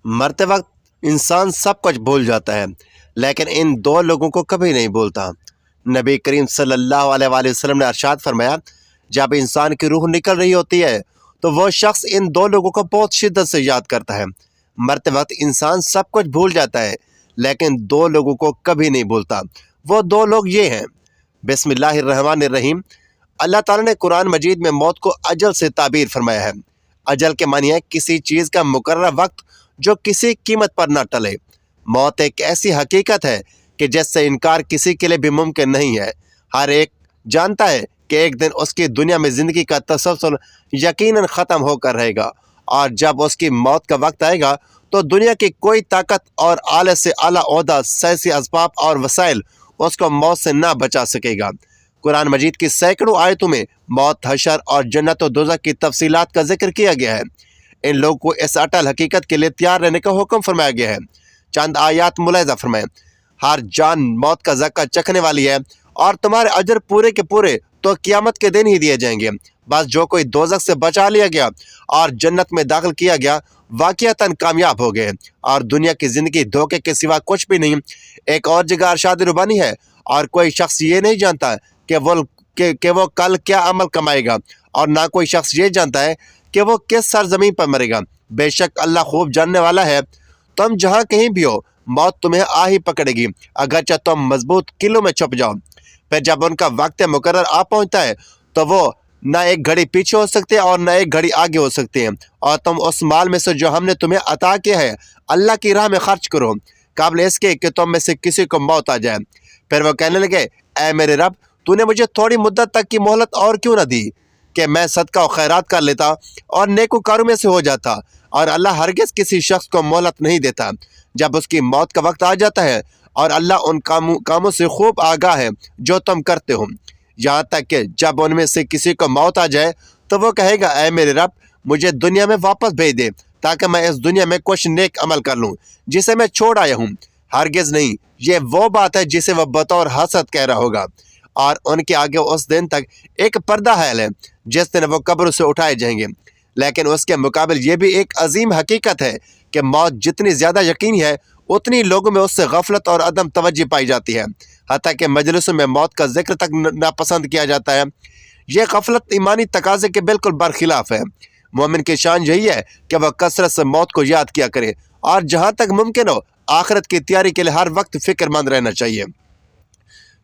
مرتے وقت انسان سب کچھ بھول جاتا ہے، لیکن ان دو لوگوں کو کبھی نہیں بھولتا۔ نبی کریم صلی اللہ علیہ وآلہ وسلم نے ارشاد فرمایا، جب انسان کی روح نکل رہی ہوتی ہے تو وہ شخص ان دو لوگوں کو بہت شدت سے یاد کرتا ہے۔ مرتے وقت انسان سب کچھ بھول جاتا ہے، لیکن دو لوگوں کو کبھی نہیں بھولتا۔ وہ دو لوگ یہ ہیں۔ بسم اللہ الرحمن الرحیم۔ اللہ تعالیٰ نے قرآن مجید میں موت کو اجل سے تعبیر فرمایا ہے۔ اجل کے معنی ہے کسی چیز کا مقررہ وقت جو کسی قیمت پر نہ ٹلے۔ موت ایک ایسی حقیقت ہے کہ جس سے انکار کسی کے لیے بھی ممکن نہیں ہے۔ ہر ایک جانتا ہے کہ ایک دن اس کی دنیا میں زندگی کا تسلسل یقیناً ختم ہو کر رہے گا، اور جب اس کی موت کا وقت آئے گا تو دنیا کی کوئی طاقت اور اعلیٰ سے اعلیٰ عہدہ، سیاسی اسباب اور وسائل اس کو موت سے نہ بچا سکے گا۔ قرآن مجید کی سینکڑوں آیتوں میں موت، حشر اور جنت و دوزخ کی تفصیلات کا ذکر کیا گیا ہے۔ ان لوگوں کو اس اٹل حقیقت کے لیے تیار رہنے کا حکم فرمایا گیا ہے۔ چند آیات ملاحظہ فرمائیں۔ ہر جان موت کا ذائقہ چکھنے والی ہے، اور تمہارے اجر پورے کے پورے تو قیامت کے دن ہی دیے جائیں گے۔ بس جو کوئی دوزخ سے بچا لیا گیا اور جنت میں داخل کیا گیا واقعتاً کامیاب ہو گئے، اور دنیا کی زندگی دھوکے کے سوا کچھ بھی نہیں۔ ایک اور جگہ ارشاد ربانی ہے، اور کوئی شخص یہ نہیں جانتا کہ وہ کل کیا عمل کمائے گا، اور نہ کوئی شخص یہ جانتا ہے کہ وہ کس سرزمین پر مرے گا۔ بے شک اللہ خوب جاننے والا ہے۔ تم جہاں کہیں بھی ہو، موت تمہیں آ ہی پکڑے گی، اگرچہ تم مضبوط قلعوں میں چھپ جاؤ۔ پھر جب ان کا وقت مقرر آ پہنچتا ہے تو وہ نہ ایک گھڑی پیچھے ہو سکتے ہیں اور نہ ایک گھڑی آگے ہو سکتے ہیں، اور تم اس مال میں سے جو ہم نے تمہیں عطا کیا ہے اللہ کی راہ میں خرچ کرو، قبل اس کے کہ تم میں سے کسی کو موت آ جائے۔ پھر وہ کہنے لگے، اے میرے رب، تو نے مجھے تھوڑی مدت تک کی مہلت اور کیوں نہ دی کہ میں صدقہ و خیرات کر لیتا اور نیکوکاروں میں سے ہو جاتا۔ اور اللہ ہرگز کسی شخص کو مہلت نہیں دیتا جب اس کی موت کا وقت آ جاتا ہے، اور اللہ ان کاموں سے خوب آگاہ ہے جو تم کرتے ہو۔ یہاں تک کہ جب ان میں سے کسی کو موت آ جائے تو وہ کہے گا، اے میرے رب، مجھے دنیا میں واپس بھیج دے تاکہ میں اس دنیا میں کچھ نیک عمل کر لوں جسے میں چھوڑ آیا ہوں۔ ہرگز نہیں، یہ وہ بات ہے جسے وہ بطور حسد کہہ رہا ہوگا، اور ان کے آگے اس دن تک ایک پردہ حائل ہے جس دن وہ قبر سے اٹھائے جائیں گے۔ لیکن اس کے مقابل یہ بھی ایک عظیم حقیقت ہے کہ موت جتنی زیادہ یقینی ہے اتنی لوگوں میں اس سے غفلت اور عدم توجہ پائی جاتی ہے، حتیٰ کہ مجلسوں میں موت کا ذکر تک ناپسند کیا جاتا ہے۔ یہ غفلت ایمانی تقاضے کے بالکل برخلاف ہے۔ مومن کی شان یہی ہے کہ وہ کثرت سے موت کو یاد کیا کرے، اور جہاں تک ممکن ہو آخرت کی تیاری کے لیے ہر وقت فکر مند رہنا چاہیے۔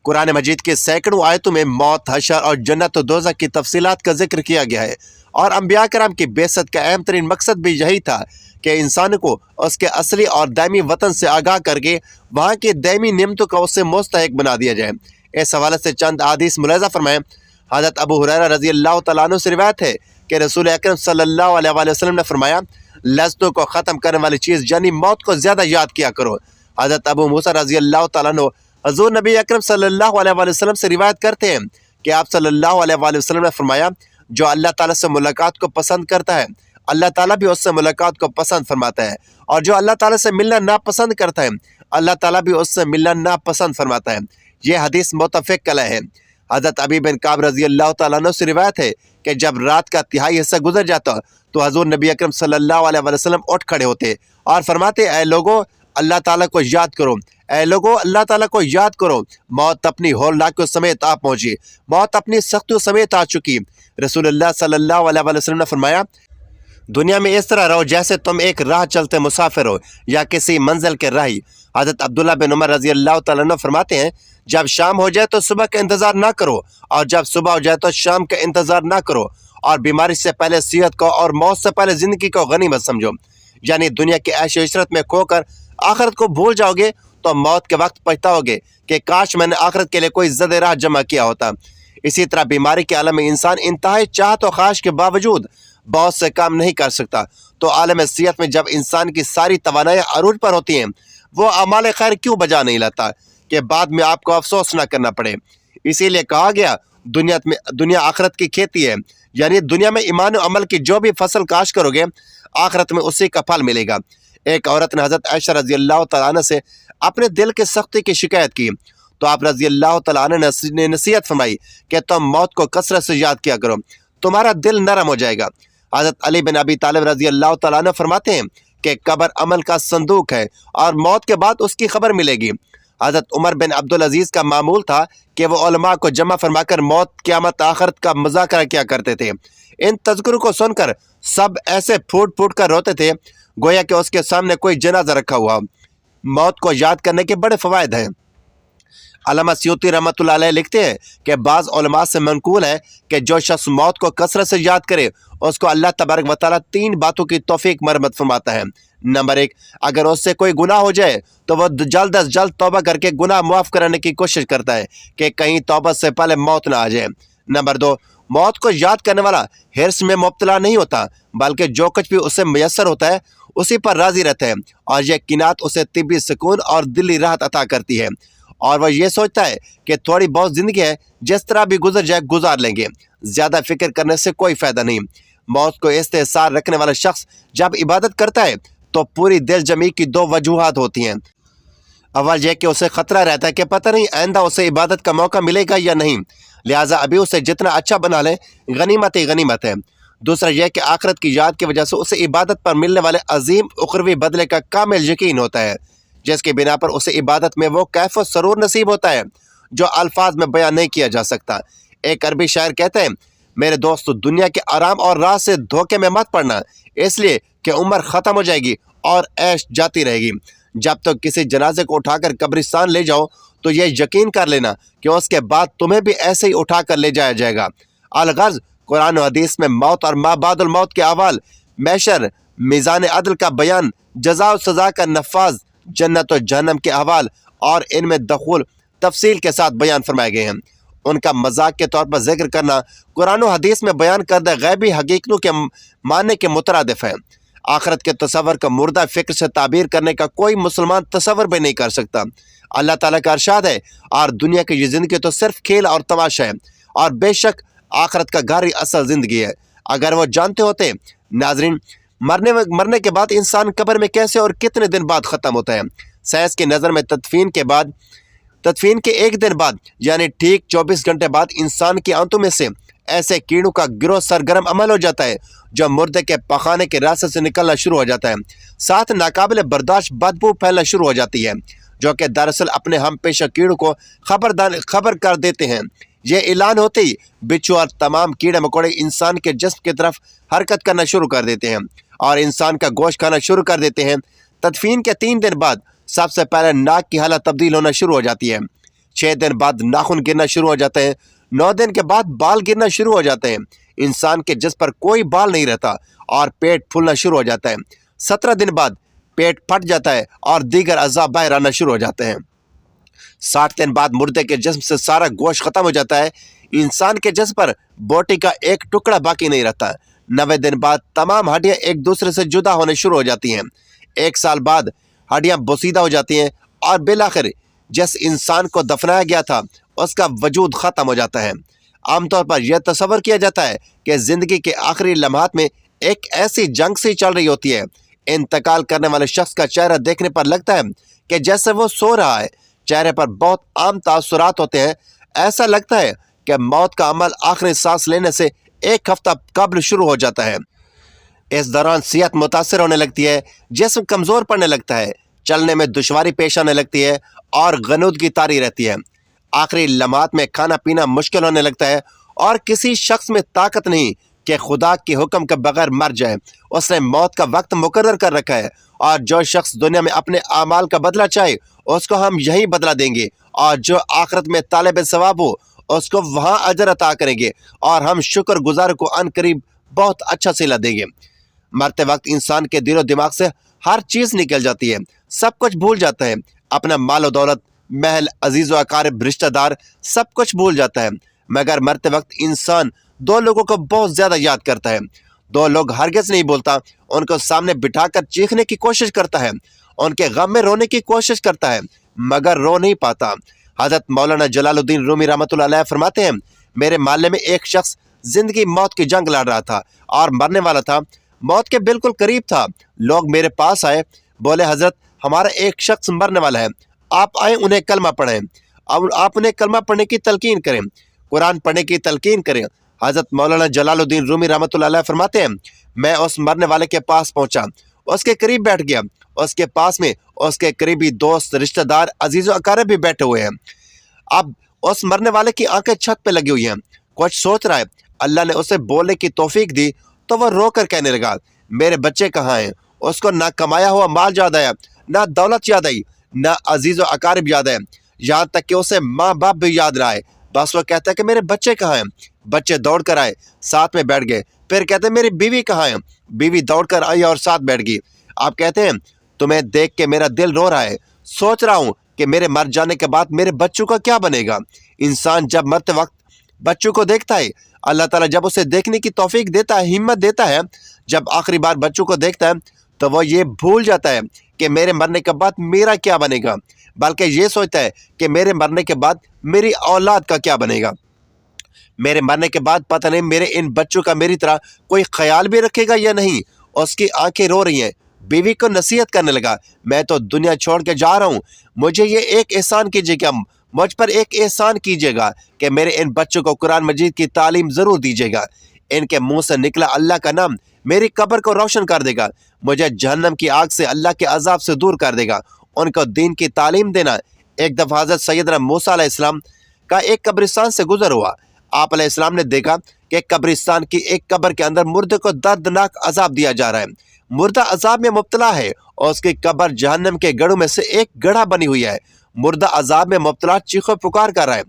قرآن مجید کے سینکڑوں آیتوں میں موت، حشر اور جنت و دوزخ کی تفصیلات کا ذکر کیا گیا ہے، اور انبیاء کرام کی بعثت کا اہم ترین مقصد بھی یہی تھا کہ انسان کو اس کے اصلی اور دائمی وطن سے آگاہ کر کے وہاں کی دائمی نعمتوں کا اس سے مستحق بنا دیا جائے۔ اس حوالے سے چند احادیث ملاحظہ فرمائیں۔ حضرت ابو ہریرہ رضی اللہ تعالیٰ عنہ سے روایت ہے کہ رسول اکرم صلی اللہ علیہ وآلہ وسلم نے فرمایا، لذتوں کو ختم کرنے والی چیز یعنی موت کو زیادہ یاد کیا کرو۔ حضرت ابو موسیٰ رضی اللہ تعالیٰ عنہ حضور نبی اکرم صلی اللہ علیہ وآلہ وسلم سے روایت کرتے ہیں کہ آپ صلی اللہ علیہ وآلہ وسلم نے فرمایا، جو اللہ تعالیٰ سے ملاقات کو پسند کرتا ہے اللہ تعالیٰ بھی اس سے ملاقات کو پسند فرماتا ہے، اور جو اللہ تعالیٰ سے ملنا ناپسند کرتا ہے اللہ تعالیٰ بھی اس سے ملنا ناپسند فرماتا ہے۔ یہ حدیث متفق علیہ ہے۔ حضرت ابی بن کعب رضی اللہ تعالیٰ عنہ سے روایت ہے کہ جب رات کا تہائی حصہ گزر جاتا تو حضور نبی اکرم صلی اللہ علیہ وآلہ وسلم اٹھ کھڑے ہوتے اور فرماتے، اے لوگو، اللہ تعالیٰ کو یاد کرو، اے لوگو، اللہ تعالیٰ کو یاد کرو، موت اپنی ہولناکیوں سمیت آ پہنچی، موت اپنی سختیوں سمیت آ چکی۔ رسول اللہ صلی اللہ علیہ وآلہ وسلم نے فرمایا، دنیا میں اس طرح رہو جیسے تم ایک راہ چلتے مسافر ہو یا کسی منزل کے راہی۔ حضرت عبداللہ بن عمر رضی اللہ تعالیٰ عنہ فرماتے ہیں، جب شام ہو جائے تو صبح کا انتظار نہ کرو، اور جب صبح ہو جائے تو شام کا انتظار نہ کرو، اور بیماری سے پہلے صحت کو اور موت سے پہلے زندگی کو غنیمت سمجھو۔ یعنی دنیا کے عیش و عشرت میں کھو کر آخرت کو بھول جاؤ گے تو موت کے وقت پچھتاؤ گے کہ کاش میں نے آخرت کے لیے کوئی زد راہ جمع کیا ہوتا۔ اسی طرح بیماری کے عالم میں انسان انتہائی چاہت و خواہش کے باوجود بہت سے کام نہیں کر سکتا، تو عالم صحت میں جب انسان کی ساری توانائیاں عروج پر ہوتی ہیں وہ اعمال خیر کیوں بجا نہیں لاتا کہ بعد میں آپ کو افسوس نہ کرنا پڑے۔ اسی لیے کہا گیا، دنیا آخرت کی کھیتی ہے، یعنی دنیا میں ایمان و عمل کی جو بھی فصل کاش کرو گے آخرت میں اسی کا پھل ملے گا۔ ایک عورت نے حضرت عائشہ رضی اللہ تعالیٰ عنہ سے اپنے دل کی سختی کی شکایت کی تو آپ رضی اللہ تعالیٰ عنہ نے نصیحت فرمائی کہ تم موت کو کثرت سے یاد کیا کرو، تمہارا دل نرم ہو جائے گا۔ حضرت علی بن ابی طالب رضی اللہ تعالیٰ عنہ فرماتے ہیں کہ قبر عمل کا صندوق ہے اور موت کے بعد اس کی خبر ملے گی۔ حضرت عمر بن عبدالعزیز کا معمول تھا کہ وہ علماء کو جمع فرما کر موت، قیامت، آخرت کا مذاکرہ کیا کرتے تھے۔ ان تذکروں کو سن کر سب ایسے پھوٹ پھوٹ کر روتے تھے گویا کہ اس کے سامنے کوئی جنازہ رکھا ہوا۔ موت کو یاد کرنے کے بڑے فوائد ہیں۔ علامہ سیوطی رحمۃ اللہ علیہ لکھتے ہیں کہ بعض علماء سے منقول ہے کہ جو شخص موت کو کثرت سے یاد کرے اس کو اللہ تبارک و تعالیٰ 3 باتوں کی توفیق مرحمت فرماتا ہے۔ نمبر 1، اگر اس سے کوئی گناہ ہو جائے تو وہ جلد از جلد توبہ کر کے گناہ معاف کرانے کی کوشش کرتا ہے کہ کہیں توبہ سے پہلے موت نہ آ جائے۔ نمبر 2، موت کو یاد کرنے والا حرص میں مبتلا نہیں ہوتا بلکہ جو کچھ بھی اسے میسر ہوتا ہے اسی پر راضی رہتا ہے، اور یہ قناعت اسے طبی سکون اور دلی راحت عطا کرتی ہے، اور وہ یہ سوچتا ہے کہ تھوڑی بہت زندگی ہے، جس طرح بھی گزر جائے گزار لیں گے، زیادہ فکر کرنے سے کوئی فائدہ نہیں۔ موت کو استحصال رکھنے والا شخص جب عبادت کرتا ہے تو پوری دل جمی کی 2 وجوہات ہوتی ہیں۔ اول یہ کہ اسے خطرہ رہتا ہے کہ پتہ نہیں آئندہ اسے عبادت کا موقع ملے گا یا نہیں، لہٰذا ابھی اسے جتنا اچھا بنا لے غنیمت ہی غنیمت ہے۔ دوسرا یہ کہ آخرت کی یاد کی وجہ سے اسے عبادت پر ملنے والے عظیم اخروی بدلے کا کامل یقین ہوتا ہے، جس کی بنا پر اسے عبادت میں وہ کیف و سرور نصیب ہوتا ہے جو الفاظ میں بیان نہیں کیا جا سکتا۔ ایک عربی شاعر کہتے ہیں، میرے دوست دنیا کے آرام اور راحت سے دھوکے میں مت پڑنا، اس لیے کہ عمر ختم ہو جائے گی اور عیش جاتی رہے گی۔ جب تک کسی جنازے کو اٹھا کر قبرستان لے جاؤ تو یہ یقین کر لینا کہ اس کے بعد تمہیں بھی ایسے ہی اٹھا کر لے جایا جائے گا۔ الغرض قرآن و حدیث میں موت اور ما بعد الموت کے احوال، محشر، میزان عدل کا بیان، جزا و سزا کا نفاذ، جنت و جہنم کے احوال اور ان میں دخول تفصیل کے ساتھ بیان فرمائے گئے ہیں۔ ان کا مذاق کے طور پر ذکر کرنا قرآن و حدیث میں بیان کردہ غیبی حقیقتوں کے معنی کے مترادف ہے۔ آخرت کے تصور کا مردہ فکر سے تعبیر کرنے کا کوئی مسلمان تصور بھی نہیں کر سکتا۔ اللہ تعالیٰ کا ارشاد ہے، اور دنیا کی یہ زندگی تو صرف کھیل اور تماشا ہے، اور بے شک آخرت کا گھر ہی اصل زندگی ہے۔ اگر وہ جانتے ہوتے۔ ناظرین، مرنے کے بعد انسان قبر میں کیسے اور کتنے دن بعد ختم ہوتا ہے؟ سائنس کی نظر میں تدفین کے 1 دن بعد یعنی ٹھیک 24 گھنٹے بعد انسان کی آنتوں میں سے ایسے کیڑوں کا گروہ سرگرم عمل ہو جاتا ہے جو مردے کے پخانے کے راستے سے نکلنا شروع ہو جاتا ہے، ساتھ ناقابل برداشت بدبو پھیلنا شروع ہو جاتی ہے جو کہ دراصل اپنے ہم پیشہ کیڑوں کو خبر کر دیتے ہیں۔ یہ اعلان ہوتے ہی بچھو اور تمام کیڑے مکوڑے انسان کے جسم کی طرف حرکت کرنا شروع کر دیتے ہیں اور انسان کا گوشت کھانا شروع کر دیتے ہیں۔ تدفین کے 3 دن بعد سب سے پہلے ناک کی حالت تبدیل ہونا شروع ہو جاتی ہے، 6 دن بعد ناخن گرنا شروع ہو جاتے ہیں، 9 دن کے بعد بال گرنا شروع ہو جاتے ہیں، انسان کے جسم پر کوئی بال نہیں رہتا اور پیٹ پھولنا شروع ہو جاتا ہے، 17 دن بعد پیٹ پھٹ جاتا ہے اور دیگر اعضاء باہر آنا شروع ہو جاتے ہیں، 60 دن بعد مردے کے جسم سے سارا گوشت ختم ہو جاتا ہے، انسان کے جسم پر بوٹی کا ایک ٹکڑا باقی نہیں رہتا، 90 دن بعد تمام ہڈیاں ایک دوسرے سے جدا ہونے شروع ہو جاتی ہیں، 1 سال بعد ہڈیاں بوسیدہ ہو جاتی ہیں اور بالآخر جس انسان کو دفنایا گیا تھا اس کا وجود ختم ہو جاتا ہے۔ عام طور پر یہ تصور کیا جاتا ہے کہ زندگی کے آخری لمحات میں ایک ایسی جنگ سی چل رہی ہوتی ہے، انتقال کرنے والے شخص کا چہرہ دیکھنے پر لگتا ہے کہ جیسے وہ سو رہا ہے، چہرے پر بہت عام تاثرات ہوتے ہیں، ایسا لگتا ہے کہ موت کا عمل آخری سانس لینے سے 1 ہفتہ قبل شروع ہو جاتا ہے۔ اس دوران صحت متاثر ہونے لگتی ہے، جسم کمزور پڑنے لگتا ہے، چلنے میں دشواری پیش آنے لگتی ہے اور غنودگی طاری رہتی ہے، آخری لمحات میں کھانا پینا مشکل ہونے لگتا ہے اور کسی شخص میں طاقت نہیں کہ خدا کے حکم کے بغیر مر جائے، اس نے موت کا وقت مقرر کر رکھا ہے اور جو شخص دنیا میں اپنے اعمال کا بدلہ چاہے اس کو ہم یہی بدلہ دیں گے، اور جو آخرت میں طالب ثواب ہو اس کو وہاں اجر عطا کریں گے، اور ہم شکر گزار کو ان قریب بہت اچھا صلہ دیں گے۔ مرتے وقت انسان کے دل و دماغ سے ہر چیز نکل جاتی ہے، سب کچھ بھول جاتا ہے، اپنا مال و دولت، محل، عزیز و اقارب، رشتہ دار، سب کچھ بھول جاتا ہے، مگر مرتے وقت انسان 2 لوگوں کو بہت زیادہ یاد کرتا ہے۔ 2 لوگ ہرگز نہیں بولتا، ان کو سامنے بٹھا کر چیخنے کی کوشش کرتا ہے، ان کے غم میں رونے کی کوشش کرتا ہے، مگر رو نہیں پاتا۔ حضرت مولانا جلال الدین رومی رحمۃ اللہ علیہ فرماتے ہیں، میرے محلے میں ایک شخص زندگی موت کی جنگ لڑ رہا تھا اور مرنے والا تھا، موت کے بالکل قریب تھا۔ لوگ میرے پاس آئے، بولے حضرت ہمارا ایک شخص مرنے والا ہے، آپ آئیں انہیں کلمہ پڑھیں، آپ انہیں کلمہ پڑھنے کی تلقین کریں، قرآن پڑھنے کی تلقین کریں۔ حضرت مولانا جلال الدین رومی رحمۃ اللہ علیہ فرماتے ہیں، میں اس مرنے والے کے پاس پہنچا، اس کے قریب بیٹھ گیا۔ اس کے پاس میں اس کے قریبی دوست، رشتہ دار، عزیز و اقارب بھی بیٹھے ہوئے ہیں۔ اب اس مرنے والے کی آنکھیں چھت پہ لگی ہوئی ہیں، کچھ سوچ رہا ہے۔ اللہ نے اسے بولنے کی توفیق دی تو وہ رو کر کہنے لگا، میرے بچے کہاں ہیں؟ اس کو نہ کمایا ہوا مال یاد آیا، نہ دولت یاد آئی، نہ عزیز و اقارب یاد آئے، یہاں تک کہ اسے ماں باپ بھی یاد نہ آئے۔ بس وہ کہتا ہے کہ میرے بچے کہاں ہیں؟ بچے دوڑ کر آئے، ساتھ میں بیٹھ گئے۔ پھر کہتے ہیں میری بیوی کہاں ہے؟ بیوی دوڑ کر آئی اور ساتھ بیٹھ گئی۔ آپ کہتے ہیں تمہیں دیکھ کے میرا دل رو رہا ہے، سوچ رہا ہوں کہ میرے مر جانے کے بعد میرے بچوں کا کیا بنے گا۔ انسان جب مرتے وقت بچوں کو دیکھتا ہے، اللہ تعالیٰ جب اسے دیکھنے کی توفیق دیتا ہے، ہمت دیتا ہے، جب آخری بار بچوں کو دیکھتا ہے تو وہ یہ بھول جاتا ہے کہ میرے مرنے کے بعد میرا کیا بنے گا، بلکہ یہ سوچتا ہے کہ میرے مرنے کے بعد میری اولاد کا کیا بنے گا۔ میرے مرنے کے بعد پتہ نہیں میرے ان بچوں کا میری طرح کوئی خیال بھی رکھے گا یا نہیں۔ اس کی آنکھیں رو رہی ہیں۔ بیوی کو نصیحت کرنے لگا، میں تو دنیا چھوڑ کے جا رہا ہوں، مجھے یہ ایک احسان کیجیے گا، مجھ پر ایک احسان کیجیے گا کہ میرے ان بچوں کو قرآن مجید کی تعلیم ضرور دیجیے گا۔ ان کے منہ سے نکلا اللہ کا نام میری قبر کو روشن کر دے گا، مجھے جہنم کی آگ سے، اللہ کے عذاب سے دور کر دے گا۔ ان کو دین کی تعلیم دینا۔ ایک دفعہ حضرت سیدنا موسیٰ علیہ السلام کا ایک قبرستان سے گزر ہوا۔ آپ علیہ السلام نے دیکھا کہ قبرستان کی ایک قبر کے اندر مردے کو دردناک عذاب دیا جا رہا ہے۔ مردہ عذاب میں مبتلا ہے اور اس کی قبر جہنم کے گڑھوں میں سے ایک گڑھا بنی ہوئی ہے۔ مردہ عذاب میں مبتلا چیخ و پکار کر رہا ہے۔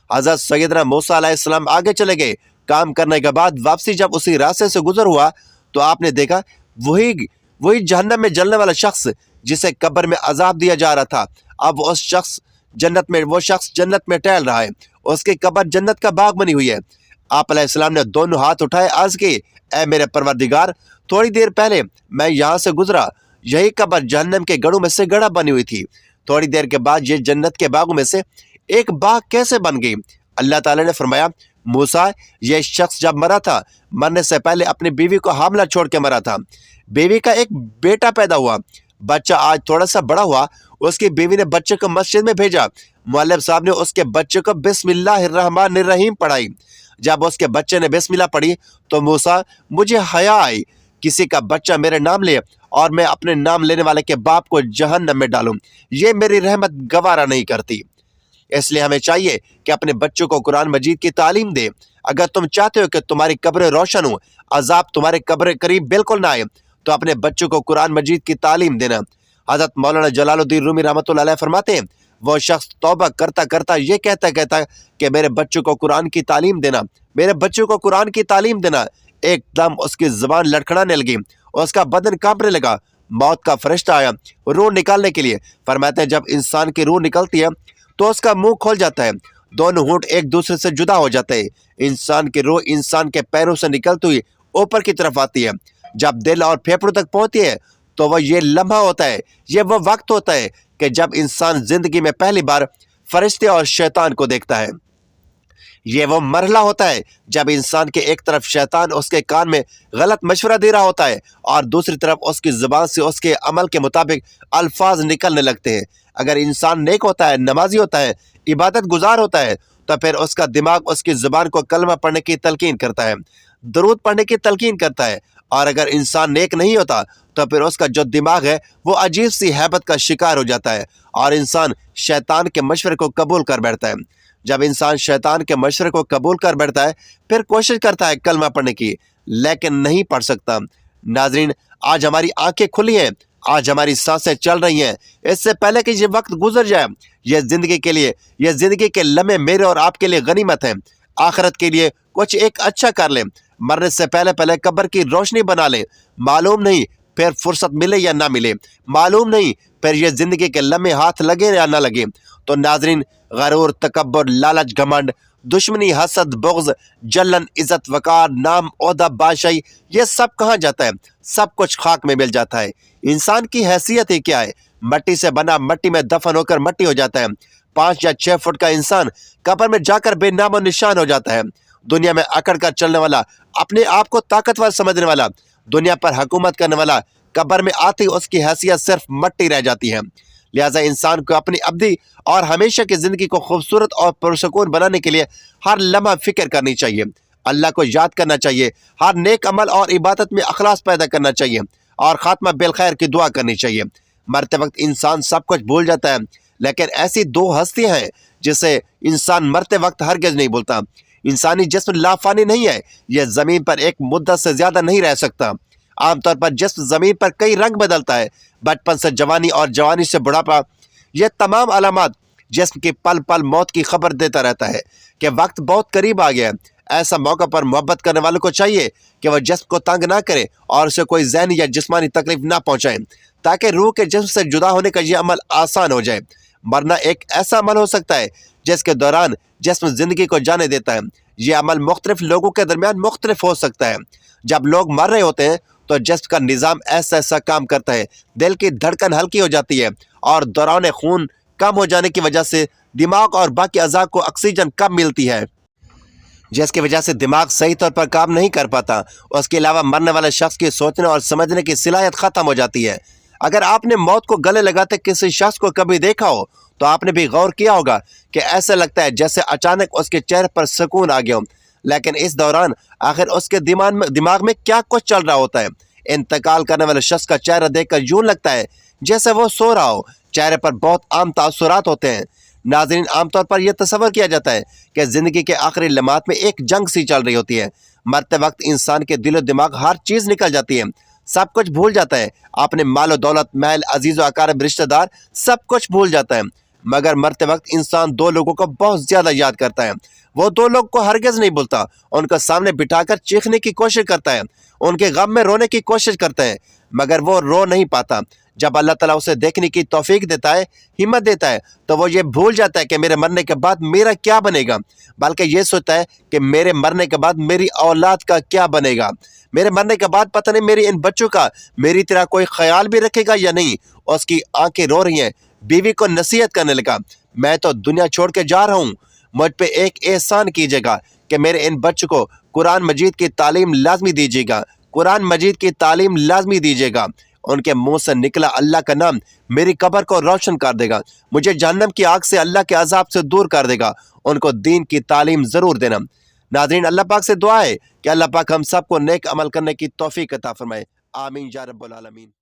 حضرت سیدنا موسیٰ علیہ السلام آگے چلے گئے۔ کام کرنے کے بعد واپسی جب اسی راستے سے گزر ہوا تو آپ نے دیکھا وہی جہنم میں جلنے والا شخص جسے قبر میں عذاب دیا جا رہا تھا، اب وہ شخص جنت میں ٹہل رہا ہے۔ اس کی قبر جنت کا باغ بنی ہوئی ہے۔ آپ علیہ السلام نے دونوں ہاتھ اٹھائے، عرض کی، اے میرے پروردگار، تھوڑی دیر پہلے میں یہاں سے گزرا، یہی قبر جہنم کے گڑھوں میں سے گڑھا بنی ہوئی تھی، تھوڑی دیر کے بعد یہ جنت کے باغوں میں سے ایک باغ کیسے بن گئی؟ اللہ تعالیٰ نے فرمایا، موسیٰ، یہ شخص جب مرا تھا، مرنے سے پہلے اپنی بیوی کو حاملہ چھوڑ کے مرا تھا۔ بیوی کا ایک بیٹا پیدا ہوا، بچہ آج تھوڑا سا بڑا ہوا، اس کی بیوی نے بچے کو مسجد میں بھیجا، مولوی صاحب نے اس کے بچے کو بسم اللہ الرحمن الرحیم پڑھائی۔ جب اس کے بچے نے بسم اللہ پڑھی تو موسیٰ، مجھے حیا آئی، کسی کا بچہ میرے نام لے اور میں اپنے نام لینے والے کے باپ کو جہنم میں ڈالوں، یہ میری رحمت گوارا نہیں کرتی۔ اس لیے ہمیں چاہیے کہ اپنے بچوں کو قرآن مجید کی تعلیم دے۔ اگر تم چاہتے ہو کہ تمہاری قبریں روشن ہوں، عذاب تمہارے قبر قریب بالکل نہ آئے، تو اپنے بچوں کو قرآن مجید کی تعلیم دینا۔ حضرت مولانا جلال الدین رومی رحمۃ اللہ علیہ فرماتے ہیں، وہ شخص توبہ کرتا کرتا یہ کہتا کہ میرے بچوں کو قرآن کی تعلیم دینا، میرے بچوں کو قرآن کی تعلیم دینا، ایک دم اس کی زبان لڑکھڑانے لگی، اس کا بدن کانپنے لگا، موت کا فرشتہ آیا روح نکالنے کے لیے۔ فرماتے ہیں جب انسان کی روح نکلتی ہے تو اس کا منہ کھول جاتا ہے، دونوں ہونٹ ایک دوسرے سے جدا ہو جاتے ہیں۔ انسان کی روح انسان کے پیروں سے نکلتی ہوئی اوپر کی طرف آتی ہے، جب دل اور پھیپھڑوں تک پہنچتی ہے تو وہ یہ لمحہ ہوتا ہے، یہ وہ وقت ہوتا ہے کہ جب انسان زندگی میں پہلی بار فرشتے اور شیطان کو دیکھتا ہے۔ یہ وہ مرحلہ ہوتا ہے جب انسان کے ایک طرف شیطان اس کے کان میں غلط مشورہ دے رہا ہوتا ہے اور دوسری طرف اس کی زبان سے اس کے عمل کے مطابق الفاظ نکلنے لگتے ہیں۔ اگر انسان نیک ہوتا ہے، نمازی ہوتا ہے، عبادت گزار ہوتا ہے، تو پھر اس کا دماغ اس کی زبان کو کلمہ پڑھنے کی تلقین کرتا ہے، درود پڑھنے کی تلقین کرتا ہے۔ اور اگر انسان نیک نہیں ہوتا تو پھر اس کا جو دماغ ہے وہ عجیب سی ہیبت کا شکار ہو جاتا ہے اور انسان شیطان کے مشورے کو قبول کر بیٹھتا ہے۔ جب انسان شیطان کے مشورے کو قبول کر بیٹھتا ہے پھر کوشش کرتا ہے کلمہ پڑھنے کی، لیکن نہیں پڑھ سکتا۔ ناظرین، آج ہماری آنکھیں کھلی ہیں، آج ہماری سانسیں چل رہی ہیں، اس سے پہلے کہ یہ وقت گزر جائے، یہ زندگی کے لمحے میرے اور آپ کے لیے غنیمت ہیں۔ آخرت کے لیے کچھ ایک اچھا کر لیں، مرنے سے پہلے قبر کی روشنی بنا لیں، معلوم نہیں پھر فرصت ملے یا نہ ملے، معلوم نہیں پھر یہ زندگی کے لمحے ہاتھ لگے یا نہ لگے۔ تو ناظرین، غرور، تکبر، لالچ، گھمنڈ، دشمنی، حسد، بغض، جلن، عزت، وقار، نام، عہدہ، بادشاہی، یہ سب کہاں جاتا ہے؟ سب کچھ خاک میں مل جاتا ہے۔ انسان کی حیثیت ہی کیا ہے؟ مٹی سے بنا، مٹی میں دفن ہو کر مٹی ہو جاتا ہے۔ 5 یا 6 فٹ کا انسان قبر میں جا کر بے نام و نشان ہو جاتا ہے۔ دنیا میں اکڑ کر چلنے والا، اپنے آپ کو طاقتور سمجھنے والا، دنیا پر حکومت کرنے والا، قبر میں آتی اس کی حیثیت صرف مٹی رہ جاتی ہے۔ لہٰذا انسان کو اپنی ابدی اور ہمیشہ کی زندگی کو خوبصورت اور پرسکون بنانے کے لیے ہر لمحہ فکر کرنی چاہیے، اللہ کو یاد کرنا چاہیے، ہر نیک عمل اور عبادت میں اخلاص پیدا کرنا چاہیے، اور خاتمہ بالخیر کی دعا کرنی چاہیے۔ مرتے وقت انسان سب کچھ بھول جاتا ہے، لیکن ایسی دو ہستیاں ہیں جسے انسان مرتے وقت ہرگز نہیں بھولتا۔ انسانی جسم لافانی نہیں ہے، یہ زمین پر ایک مدت سے زیادہ نہیں رہ سکتا۔ عام طور پر جسم زمین پر کئی رنگ بدلتا ہے، بچپن سے جوانی اور جوانی سے بڑھاپا۔ یہ تمام علامات جسم کی پل پل موت کی خبر دیتا رہتا ہے کہ وقت بہت قریب آ گیا ہے۔ ایسا موقع پر محبت کرنے والوں کو چاہیے کہ وہ جسم کو تنگ نہ کرے اور اسے کوئی ذہنی یا جسمانی تکلیف نہ پہنچائے، تاکہ روح کے جسم سے جدا ہونے کا یہ عمل آسان ہو جائے۔ مرنا ایک ایسا عمل ہو سکتا ہے جس کے دوران جسم زندگی کو جانے دیتا ہے۔ یہ عمل مختلف لوگوں کے درمیان مختلف ہو سکتا ہے۔ جب لوگ مر رہے ہوتے ہیں تو جسم کا نظام ایسا ایسا کام کرتا ہے، دل کی دھڑکن ہلکی ہو جاتی ہے اور دوران خون کم ہو جانے کی وجہ سے دماغ اور باقی اعضاء کو آکسیجن کم ملتی ہے، جس کی وجہ سے دماغ صحیح طور پر کام نہیں کر پاتا۔ اس کے علاوہ مرنے والے شخص کی سوچنے اور سمجھنے کی صلاحیت ختم ہو جاتی ہے۔ اگر آپ نے موت کو گلے لگاتے کسی شخص کو کبھی دیکھا ہو تو آپ نے بھی غور کیا ہوگا کہ ایسا لگتا ہے جیسے اچانک اس کے چہرے پر سکون آ گیا ہو، لیکن اس دوران آخر اس کے دماغ میں کیا کچھ چل رہا ہوتا ہے۔ انتقال کرنے والے شخص کا چہرہ دیکھ کر یوں لگتا ہے جیسے وہ سو رہا ہو۔ چہرے پر بہت عام تاثرات ہوتے ہیں۔ ناظرین، عام طور پر یہ تصور کیا جاتا ہے کہ زندگی کے آخری لمحات میں ایک جنگ سی چل رہی ہوتی ہے۔ مرتے وقت انسان کے دل و دماغ ہر چیز نکل جاتی ہے، سب کچھ بھول جاتا ہے، اپنے مال و دولت، محل، عزیز و اقارب، رشتہ دار، سب کچھ بھول جاتا ہے۔ مگر مرتے وقت انسان دو لوگوں کو بہت زیادہ یاد کرتا ہے۔ وہ دو لوگ کو ہرگز نہیں بھولتا، ان کو سامنے بٹھا کر چیخنے کی کوشش کرتا ہے، ان کے غم میں رونے کی کوشش کرتا ہے، مگر وہ رو نہیں پاتا۔ جب اللہ تعالیٰ اسے دیکھنے کی توفیق دیتا ہے، ہمت دیتا ہے، تو وہ یہ بھول جاتا ہے کہ میرے مرنے کے بعد میرا کیا بنے گا، بلکہ یہ سوچتا ہے کہ میرے مرنے کے بعد میری اولاد کا کیا بنے گا، میرے مرنے کے بعد پتہ نہیں میری ان بچوں کا میری طرح کوئی خیال بھی رکھے گا یا نہیں۔ اس کی آنکھیں رو رہی ہیں۔ بیوی کو نصیحت کرنے لگا، میں تو دنیا چھوڑ کے جا رہا ہوں، مجھ پہ ایک احسان کیجیے گا کہ میرے ان بچوں کو قرآن مجید کی تعلیم لازمی دیجیے گا، قرآن مجید کی تعلیم لازمی دیجیے گا۔ ان کے منہ سے نکلا اللہ کا نام میری قبر کو روشن کر دے گا، مجھے جہنم کی آگ سے اللہ کے عذاب سے دور کر دے گا۔ ان کو دین کی تعلیم ضرور دینا۔ ناظرین، اللہ پاک سے دعا ہے کہ اللہ پاک ہم سب کو نیک عمل کرنے کی توفیق عطا فرمائے۔ آمین یا رب العالمین۔